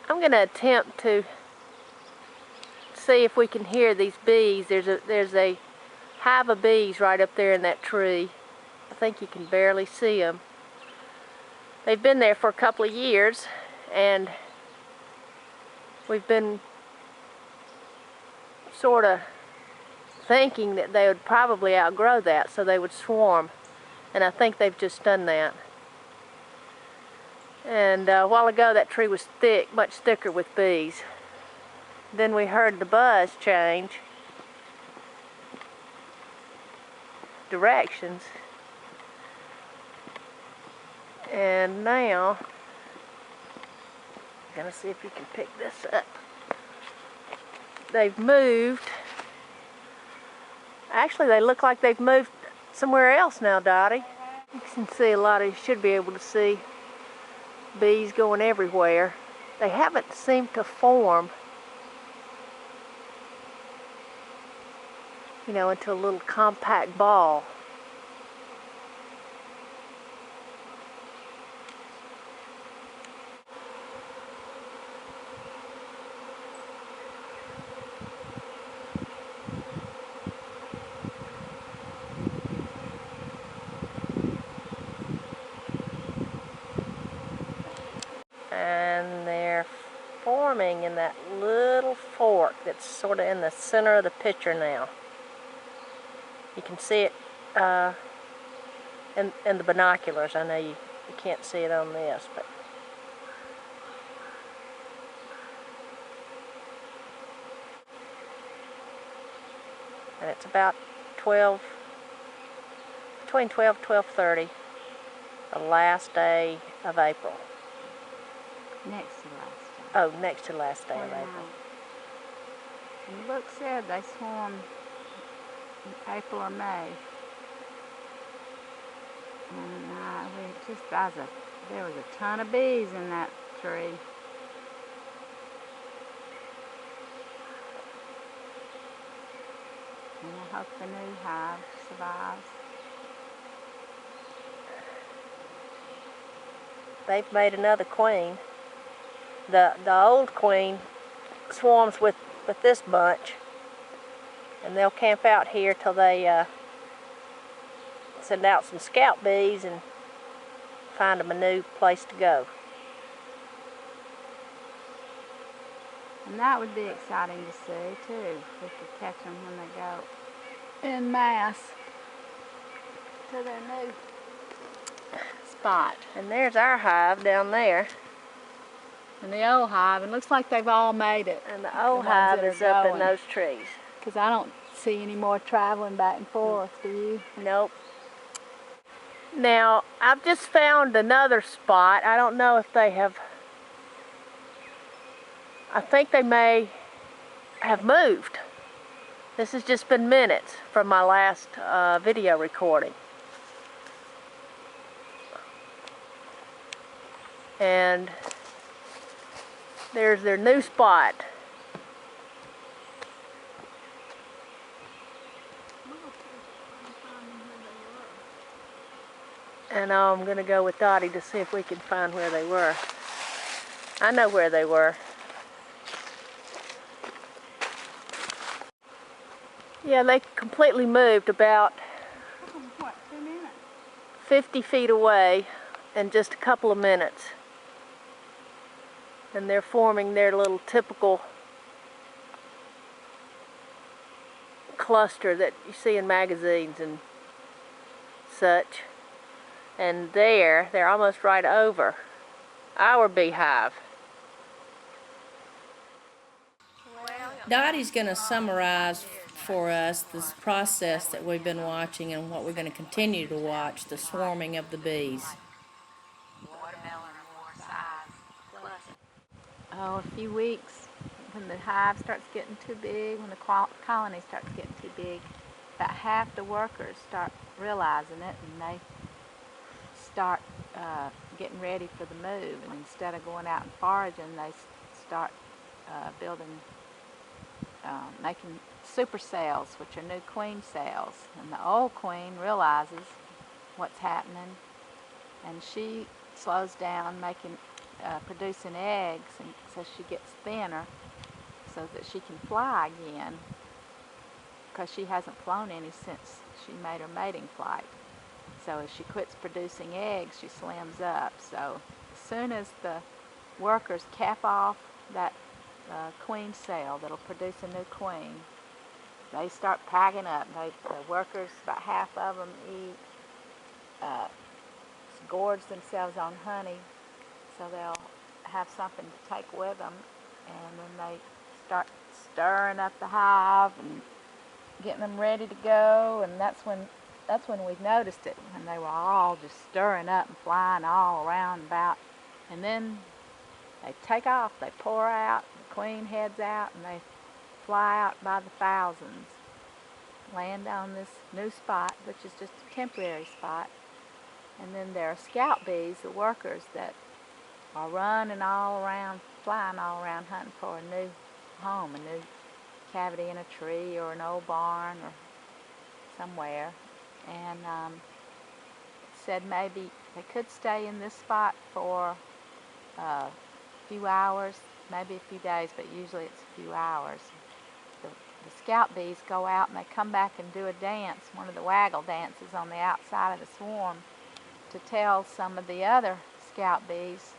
I'm going to attempt to see if we can hear these bees. There's a hive of bees right up there in that tree. I think you can barely see them. They've been there for a couple of years, and we've been sort of thinking that they would probably outgrow that, so they would swarm. And I think they've just done that. And a while ago that tree was thick, much thicker with bees. Then we heard the buzz change directions. And now, I'm gonna see if you can pick this up. They've moved. Actually, they look like they've moved somewhere else now, Dottie. You can see a lot of, you should be able to see bees going everywhere. They haven't seemed to form, you know, into a little compact ball. And they're forming in that little fork that's sort of in the center of the picture now. You can see it in the binoculars. I know you can't see it on this, but and it's about between 12 and 12:30, the last day of April. Next to last day. Oh, next to last day of April. And the book said they swarm in April or May. And there was a ton of bees in that tree. And I hope the new hive survives. They've made another queen. The old queen swarms with this bunch, and they'll camp out here till they send out some scout bees and find them a new place to go. And that would be exciting to see too, if we could catch them when they go en masse to their new spot. And there's our hive down there. And the old hive, and it looks like they've all made it. And the old hive is up in those trees. Because I don't see any more traveling back and forth, do you? Nope. Now, I've just found another spot. I don't know if they have, I think they may have moved. This has just been minutes from my last video recording. And there's their new spot. And I'm going to go with Dottie to see if we can find where they were. I know where they were. Yeah, they completely moved about 50 feet away in just a couple of minutes. And they're forming their little typical cluster that you see in magazines and such. And they're almost right over our beehive. Dottie's going to summarize for us this process that we've been watching and what we're going to continue to watch, the swarming of the bees. Oh, a few weeks, when the hive starts getting too big, when the colony starts getting too big, about half the workers start realizing it, and they start getting ready for the move. And instead of going out and foraging, they start making super cells, which are new queen cells. And the old queen realizes what's happening, and she slows down, making producing eggs, and so she gets thinner so that she can fly again, because she hasn't flown any since she made her mating flight. So as she quits producing eggs, she slims up. So as soon as the workers cap off that queen cell that'll produce a new queen, they start packing up. The workers, about half of them gorge themselves on honey, so they'll have something to take with them, and then they start stirring up the hive and getting them ready to go. And that's when we noticed it, when they were all just stirring up and flying all around about. And then they take off, they pour out, the queen heads out, and they fly out by the thousands, land on this new spot, which is just a temporary spot. And then there are scout bees, the workers, that are running all around, flying all around, hunting for a new home, a new cavity in a tree or an old barn or somewhere. And it said maybe they could stay in this spot for a few hours, maybe a few days, but usually it's a few hours. The scout bees go out and they come back and do a dance, one of the waggle dances on the outside of the swarm, to tell some of the other scout bees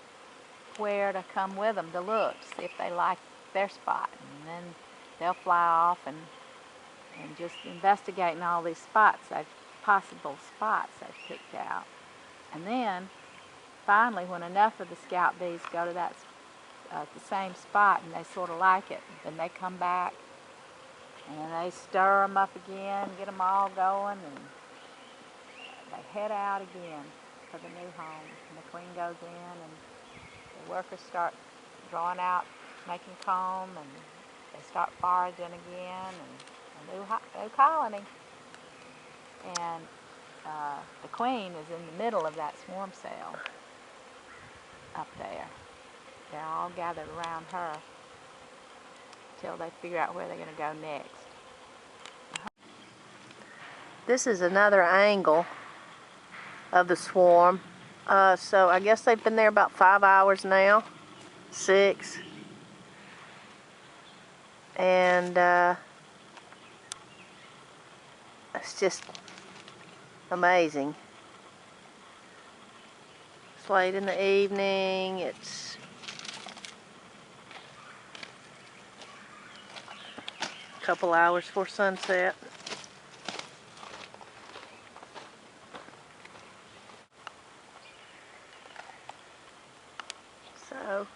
where to come with them to look, see if they like their spot. And then they'll fly off and just investigating all these spots, possible spots they've picked out. And then finally, when enough of the scout bees go to that the same spot and they sort of like it, then they come back and they stir them up again, get them all going, and they head out again for the new home. And the queen goes in, and the workers start drawing out, making comb, and they start foraging again, and a new colony. And the queen is in the middle of that swarm cell up there. They're all gathered around her till they figure out where they're going to go next. This is another angle of the swarm. So I guess they've been there about 5 hours now, 6. And it's just amazing. It's late in the evening. It's a couple hours before sunset. So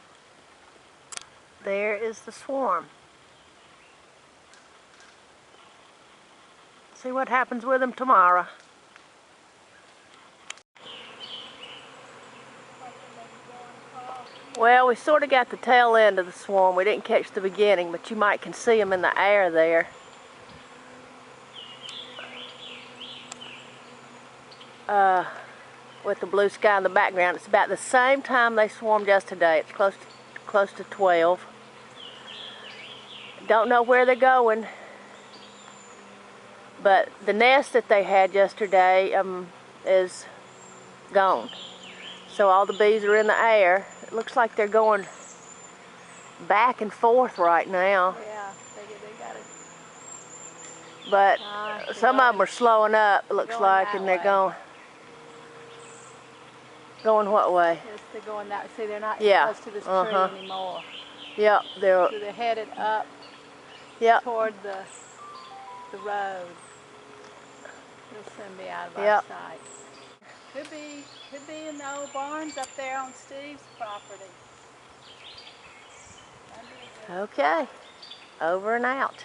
there is the swarm. See what happens with them tomorrow. Well, we sort of got the tail end of the swarm. We didn't catch the beginning, but you might can see them in the air there. With the blue sky in the background. It's about the same time they swarmed yesterday. It's close to 12. Don't know where they're going, but the nest that they had yesterday is gone. So all the bees are in the air. It looks like they're going back and forth right now. Yeah, they got it. But some of them are slowing up, it looks like, and they're going what way? Yes, they're going that way. See, they're not Yeah. close to this tree anymore. Yep, So they're headed up toward the road. It'll soon be out of our sight. Could be in the old barns up there on Steve's property. Okay, over and out.